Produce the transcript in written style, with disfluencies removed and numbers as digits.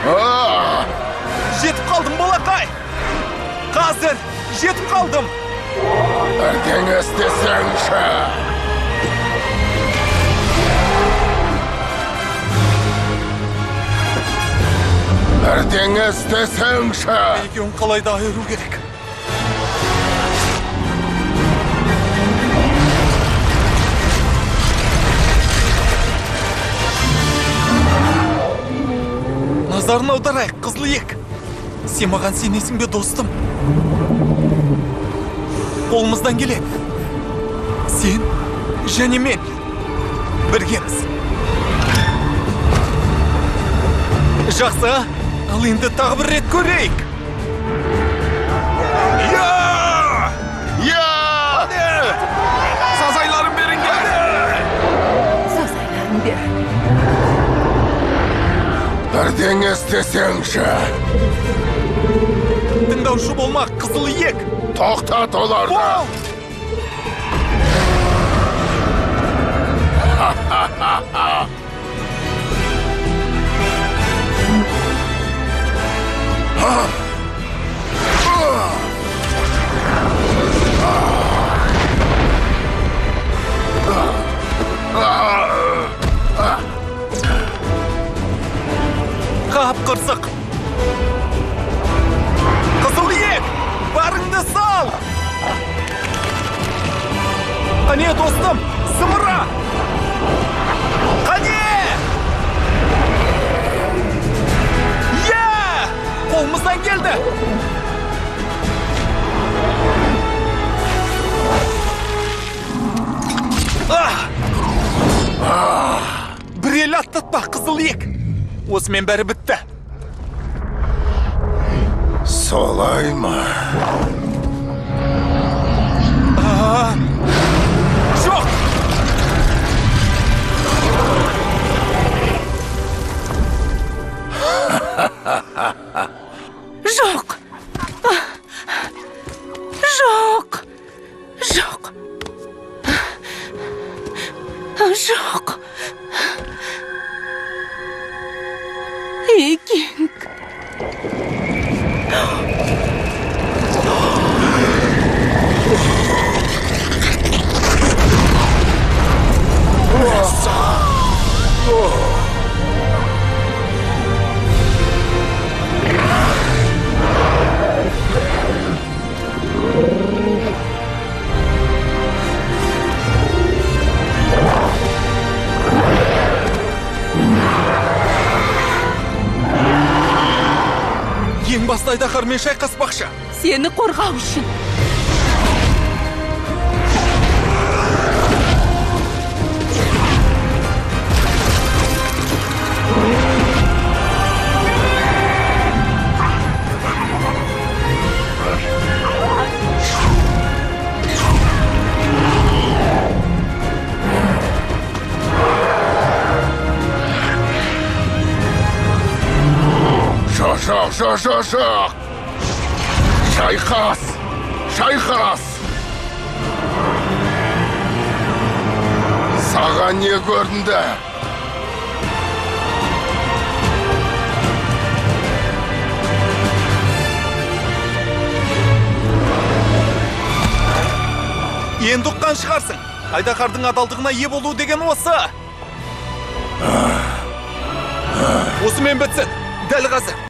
Жетіп қалдым, балақай! Қазір жетіп қалдым! Бірдеңе істесеңші! Бірдеңе істесеңші! Екеуін қалайда айыру керек. Назарын аударайық, қызыл ек. Сен маған сенесің бе, достым? Қолымыздан келеді. Сен және мен біргеміз. Жақсы, ал енді тағы бір рет көрейік. Сазайларын беріңдер. Сазайларын бер. Бірдеңе істесеңші! Тыңдаушы болмақ, қызыл ек. Тоқтат оларды! Қап қырсық. Қызыл ек, барыңды сал. Қане, достым, зымыра. Қане! Қолымыздан келді. Бір ел аттатпа, қызыл ек. Осымен бәрі бітті. Солай ма? Жоқ! Жоқ! Жоқ! Жоқ! Жоқ! Викинг! Ең басты айдаһармен шайқаспақшы. Сені қорғау үшін. Жоқ! Шайқас! Саған не көрінді? Енді ұққан шығарсың. Айдаһардың адалдығына ие болу деген осы. Осымен бітсін. Дәл қазір.